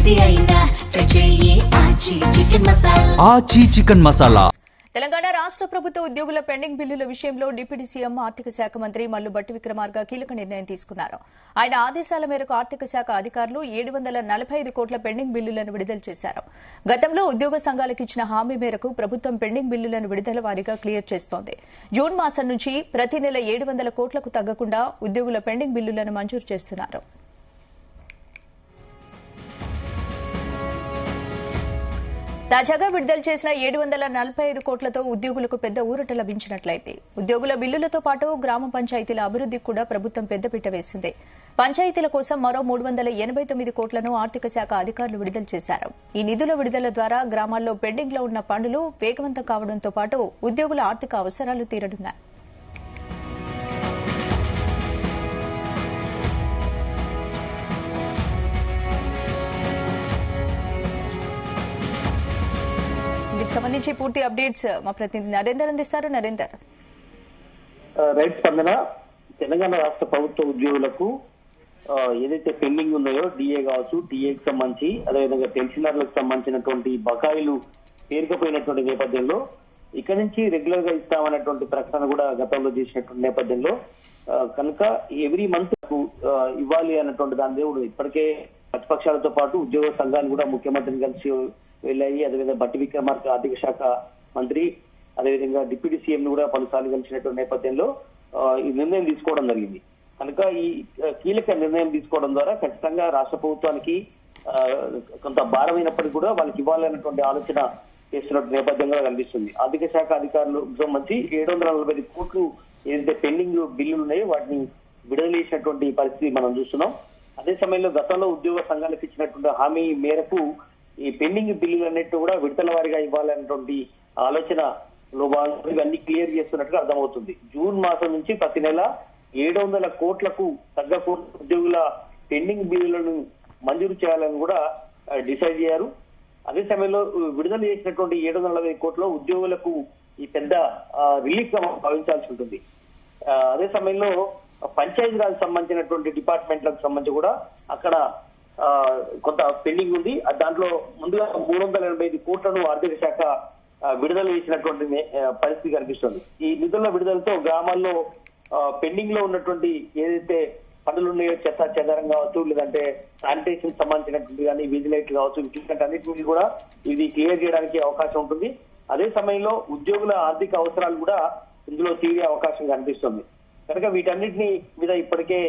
ఏది అయినా ట్రై చెయ్యి ఆచి చికెన్ మసాలా. ఆచి చికెన్ మసాలా. తెలంగాణ రాష్ట్ర ప్రభుత్వ ఉద్యోగుల పెండింగ్ బిల్లుల విషయంలో డిప్యూటీ సీఎం ఆర్థిక శాఖ మంత్రి మల్లు భట్టి విక్రమార్క కీలక నిర్ణయం తీసుకున్నారు. ఆయన ఆదేశాల మేరకు ఆర్థిక శాఖ అధికారులు 745 కోట్ల పెండింగ్ బిల్లులను విడుదల చేశారు. గతంలో ఉద్యోగ సంఘాలకు ఇచ్చిన హామీ మేరకు ప్రభుత్వం పెండింగ్ బిల్లులను విడుదల వారీగా క్లియర్ చేస్తోంది. జూన్ మాసం నుంచి ప్రతి నెల 700 కోట్లకు తగ్గకుండా ఉద్యోగుల పెండింగ్ బిల్లులను మంజూరు చేస్తున్నారు. తాజాగా విడుదల చేసిన 745 కోట్లతో ఉద్యోగులకు పెద్ద ఊరట లభించినట్లయింది. ఉద్యోగుల బిల్లులతో పాటు గ్రామ పంచాయతీల అభివృద్ధికి కూడా ప్రభుత్వం పెద్దపీట వేసింది. పంచాయతీల కోసం మరో 389 కోట్లను ఆర్థిక శాఖ అధికారులు విడుదల చేశారు. ఈ నిధుల విడుదల ద్వారా గ్రామాల్లో పెండింగ్ లో ఉన్న పనులు వేగవంతం కావడంతో పాటు ఉద్యోగుల ఆర్థిక అవసరాలు తీరనున్నాయి. సంబంధించి పూర్తి అప్డేట్స్ మా ప్రతినిధి నరేందర్ అందిస్తారు. నరేందర్, రైట్ స్పందన. తెలంగాణ రాష్ట్ర ప్రభుత్వ ఉద్యోగులకు ఏదైతే పెండింగ్ ఉన్నాయో డిఏ కావచ్చు, టీఏకి సంబంధించి అదేవిధంగా పెన్షనర్లకు సంబంధించినటువంటి బకాయిలు పేరుకుపోయినటువంటి నేపథ్యంలో ఇక్కడి నుంచి రెగ్యులర్ గా ఇస్తామన్నటువంటి ప్రకటన కూడా గతంలో చేసినటువంటి నేపథ్యంలో కనుక ఎవ్రీ మంత్ ఇవ్వాలి అన్నటువంటి దాని దేవుడు ఇప్పటికే ప్రతిపక్షాలతో పాటు ఉద్యోగ సంఘాలు కూడా ముఖ్యమంత్రిని కలిసి వెళ్ళాయి. అదేవిధంగా భట్టి విక్రమార్క ఆర్థిక శాఖ మంత్రి అదేవిధంగా డిప్యూటీ సీఎం ను కూడా పలుసార్లు కలిసినటువంటి నేపథ్యంలో ఈ నిర్ణయం తీసుకోవడం జరిగింది. కనుక ఈ కీలక నిర్ణయం తీసుకోవడం ద్వారా ఖచ్చితంగా రాష్ట్ర ప్రభుత్వానికి కొంత భారమైనప్పటికీ కూడా వాళ్ళకి ఇవ్వాలన్నటువంటి ఆలోచన చేస్తున్నటువంటి నేపథ్యంగా కనిపిస్తుంది. ఆర్థిక శాఖ అధికారులు సంబంధించి 745 కోట్లు ఏదైతే పెండింగ్ బిల్లులు ఉన్నాయో వాటిని విడుదల చేసినటువంటి పరిస్థితి మనం చూస్తున్నాం. అదే సమయంలో గతంలో ఉద్యోగ సంఘాలకు ఇచ్చినటువంటి హామీ మేరకు ఈ పెండింగ్ బిల్లులు అన్నిటి కూడా విడతల వారిగా ఇవ్వాలన్నటువంటి ఆలోచనలో భాగంగా ఇవన్నీ క్లియర్ చేస్తున్నట్టుగా అర్థమవుతుంది. జూన్ మాసం నుంచి ప్రతి నెల 700 కోట్లకు తగ్గకుండా ఉద్యోగుల పెండింగ్ బిల్లులను మంజూరు చేయాలని కూడా డిసైడ్ చేశారు. అదే సమయంలో విడుదల చేసినటువంటి 740 కోట్ల ఉద్యోగులకు ఈ పెద్ద రిలీఫ్ గా భావించాల్సి ఉంటుంది. అదే సమయంలో పంచాయతీరాజ్ సంబంధించినటువంటి డిపార్ట్మెంట్లకు సంబంధించి కూడా అక్కడ కొంత పెండింగ్ ఉంది. దాంట్లో ముందుగా 385 కోట్లను ఆర్థిక శాఖ విడుదల చేసినటువంటి పరిస్థితి కనిపిస్తుంది. ఈ నిధుల విడుదలతో గ్రామాల్లో పెండింగ్ లో ఉన్నటువంటి ఏదైతే పనులు ఉన్నాయో చెత్త చెదారం కావచ్చు, లేదంటే శానిటేషన్ సంబంధించినటువంటి కానీ వీధి లైట్లు కావచ్చు, ఇట్లాంటి అన్నింటినీ కూడా ఇది క్లియర్ చేయడానికి అవకాశం ఉంటుంది. అదే సమయంలో ఉద్యోగుల ఆర్థిక అవసరాలు కూడా ఇందులో తీరే అవకాశం కనిపిస్తుంది. కనుక వీటన్నిటిని మీద ఇప్పటికే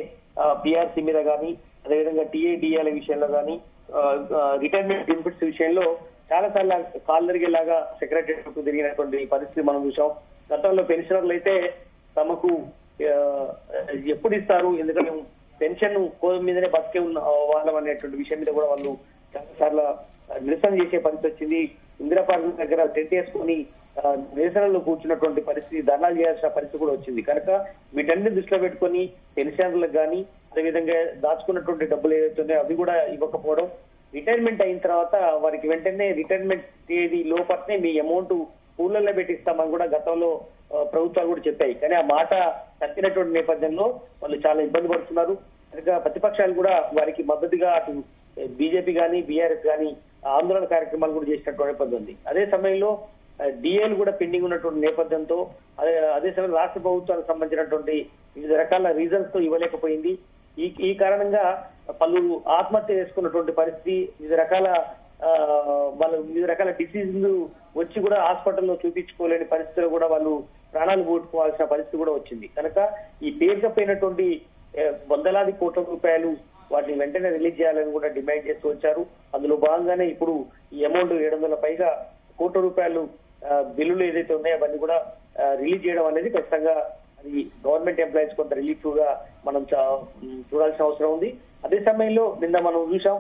పిఆర్సీ మీద కానీ అదేవిధంగా టీఏడిఏల విషయంలో కానీ రిటైర్మెంట్ బెనిఫిట్స్ విషయంలో చాలా సార్లు కాళ్ళరిగేలాగా సెక్రటరీ తిరిగినటువంటి పరిస్థితి మనం చూసాం. గతంలో పెన్షనర్లు అయితే తమకు ఎప్పుడు ఇస్తారు, ఎందుకంటే పెన్షన్ కోదం మీదనే బతికే ఉన్న వాళ్ళం అనేటువంటి విషయం మీద కూడా వాళ్ళు చాలా సార్లు నిరసన చేసే పరిస్థితి వచ్చింది. ఇందిరా పార్క్ దగ్గర టెంట్ వేసుకొని నిరసనలో కూర్చున్నటువంటి పరిస్థితి, ధర్నాలు చేయాల్సిన పరిస్థితి కూడా వచ్చింది. కనుక వీటన్ని దృష్టిలో పెట్టుకొని పెన్షనర్లకు కానీ అదేవిధంగా దాచుకున్నటువంటి డబ్బులు ఏవైతే ఉన్నాయో అవి కూడా ఇవ్వకపోవడం, రిటైర్మెంట్ అయిన తర్వాత వారికి వెంటనే రిటైర్మెంట్ తేదీ లోపట్నే మీ అమౌంట్ పూర్లలో పెట్టిస్తామని కూడా గతంలో ప్రభుత్వాలు కూడా చెప్పాయి. కానీ ఆ మాట తప్పినటువంటి నేపథ్యంలో వాళ్ళు చాలా ఇబ్బంది పడుతున్నారు. కనుక ప్రతిపక్షాలు కూడా వారికి మద్దతుగా అటు బీజేపీ కానీ బీఆర్ఎస్ కానీ ఆందోళన కార్యక్రమాలు కూడా చేసినటువంటి నేపథ్యం ఉంది. అదే సమయంలో డిఏలు కూడా పెండింగ్ ఉన్నటువంటి నేపథ్యంతో అదే సమయంలో రాష్ట్ర ప్రభుత్వానికి సంబంధించినటువంటి వివిధ రకాల రీజన్స్ తో ఇవ్వలేకపోయింది. ఈ కారణంగా పలువురు ఆత్మహత్య చేసుకున్నటువంటి పరిస్థితి, వివిధ రకాల డిసీజులు వచ్చి కూడా హాస్పిటల్లో చూపించుకోలేని పరిస్థితులు కూడా వాళ్ళు ప్రాణాలు పోగొట్టుకోవాల్సిన పరిస్థితి కూడా వచ్చింది. కనుక ఈ పేరుకపోయినటువంటి వందలాది కోట్ల రూపాయలు వాటిని వెంటనే రిలీజ్ చేయాలని కూడా డిమాండ్ చేస్తూ వచ్చారు. అందులో భాగంగానే ఇప్పుడు ఈ అమౌంట్ 700 పైగా కోట్ల రూపాయలు బిల్లులు ఏదైతే ఉన్నాయో అవన్నీ కూడా రిలీజ్ చేయడం అనేది ఖచ్చితంగా అది గవర్నమెంట్ ఎంప్లాయీస్ కొంత రిలీఫ్ గా మనం చూడాల్సిన అవసరం ఉంది. అదే సమయంలో నిన్న మనం చూసాం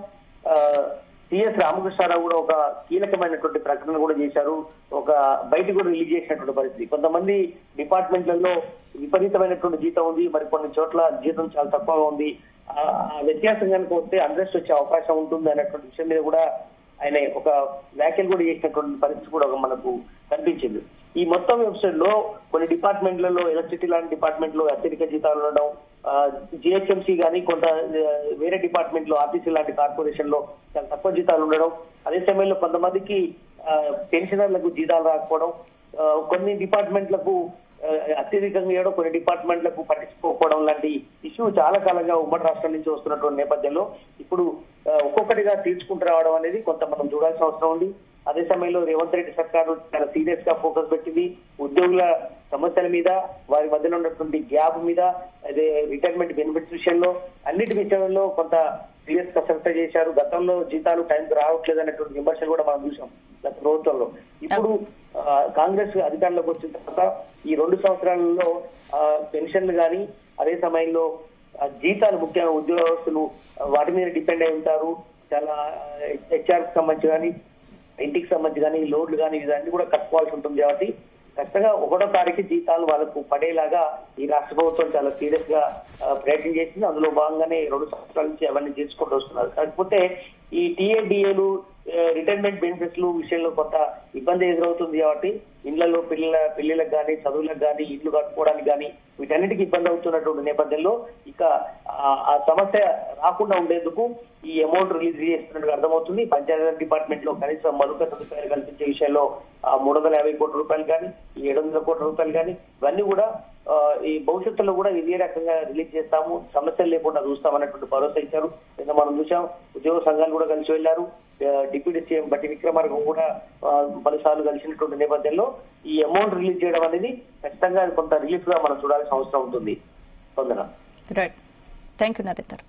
సిఎస్ రామకృష్ణారావు కూడా ఒక కీలకమైనటువంటి ప్రకటన కూడా చేశారు. ఒక బయటకు కూడా రిలీజ్ చేసినటువంటి పరిస్థితి. కొంతమంది డిపార్ట్మెంట్లలో విపరీతమైన జీతం ఉంది, మరి కొన్ని చోట్ల జీతం చాలా తక్కువగా ఉంది. ఆ వ్యత్యాసం కనుక వస్తే అన్రెస్ట్ వచ్చే అవకాశం ఉంటుంది అనేటువంటి విషయం మీద కూడా ఆయన ఒక వ్యాఖ్యలు కూడా చేసినటువంటి పరిస్థితి కూడా మనకు కనిపించింది. ఈ మొత్తం వెబ్సైట్ లో కొన్ని డిపార్ట్మెంట్లలో ఎలక్ట్రిసిటీ లాంటి డిపార్ట్మెంట్ లో అత్యధిక జీతాలు ఉండడం, జిహెచ్ఎంసీ కానీ కొంత వేరే డిపార్ట్మెంట్ లో ఆర్టీసీ లాంటి కార్పొరేషన్ లో చాలా తక్కువ జీతాలు ఉండడం, అదే సమయంలో కొంతమందికి పెన్షనర్లకు జీతాలు రాకపోవడం, కొన్ని డిపార్ట్మెంట్లకు అత్యధికంగా ఇవ్వడం, కొన్ని డిపార్ట్మెంట్లకు పట్టించుకోకపోవడం లాంటి ఇష్యూ చాలా కాలంగా ఉమ్మడి రాష్ట్రం నుంచి వస్తున్నటువంటి నేపథ్యంలో ఇప్పుడు ఒక్కొక్కటిగా తీర్చుకుంటూ రావడం అనేది కొంత మనం చూడాల్సిన అవసరం ఉంది. అదే సమయంలో రేవంత్ రెడ్డి సర్కారు చాలా సీరియస్ గా ఫోకస్ పెట్టింది ఉద్యోగుల సమస్యల మీద, వారి మధ్యలో ఉన్నటువంటి గ్యాప్ మీద, అదే రిటైర్మెంట్ బెనిఫిట్స్ విషయంలో, అన్నిటి విషయంలో కొంత సీరియస్ గా శ్రద్ధ చేశారు. గతంలో జీతాలు టైంకి రావట్లేదు అనేటువంటి విమర్శలు కూడా మనం చూసాం గత ప్రభుత్వంలో. ఇప్పుడు కాంగ్రెస్ అధికారంలోకి వచ్చిన తర్వాత ఈ 2 సంవత్సరాలలో పెన్షన్లు కానీ, అదే సమయంలో జీతాలు ముఖ్యంగా ఉద్యోగస్తులు వాటి మీద డిపెండ్ అయి ఉంటారు. చాలా హెచ్ఆర్ కి సంబంధించి కానీ, ఇంటికి సంబంధించి కానీ, లోడ్లు కానీ ఇవన్నీ కూడా కట్టుకోవాల్సి ఉంటుంది. కాబట్టి ఖచ్చితంగా 1వ తారీఖు జీతాలు వాళ్ళకు పడేలాగా ఈ రాష్ట్ర ప్రభుత్వం చాలా సీరియస్ గా ప్రయత్నం చేసింది. అందులో భాగంగానే 2 సంవత్సరాల నుంచి అవన్నీ చేసుకుంటూ వస్తున్నారు. కాకపోతే ఈ టీఏడిఏలు, రిటైర్మెంట్ బెనిఫిట్స్ విషయంలో కొంత ఇబ్బంది ఎదురవుతుంది. కాబట్టి ఇళ్లలో పిల్లలకు కానీ, చదువులకు కానీ, ఇల్లు కట్టుకోవడానికి కానీ వీటన్నిటికీ ఇబ్బంది అవుతున్నటువంటి నేపథ్యంలో ఇక ఆ సమస్య రాకుండా ఉండేందుకు ఈ అమౌంట్ రిలీజ్ చేస్తున్నట్టు అర్థమవుతుంది. పంచాయతీ డిపార్ట్మెంట్ లో కనీసం మౌలిక సదుపాయాలు కల్పించే విషయంలో 350 కోట్ల రూపాయలు కానీ, 700 కోట్ల రూపాయలు కానీ ఇవన్నీ కూడా ఈ భవిష్యత్తులో కూడా ఇదే రకంగా రిలీజ్ చేస్తాము, సమస్యలు లేకుండా చూస్తామన్నటువంటి భరోసా ఇచ్చారు. నిన్న మనం చూసాం, ఉద్యోగ సంఘాలు కూడా కలిసి వెళ్లారు. డిప్యూటీ సీఎం బట్టి విక్రమార్క కూడా పలుసార్లు కలిసినటువంటి నేపథ్యంలో ఈ అమౌంట్ రిలీజ్ చేయడం అనేది ఖచ్చితంగా కొంత రిలీఫ్ గా మనం చూడాల్సిన అవసరం ఉంటుంది. Right, thank you Narender.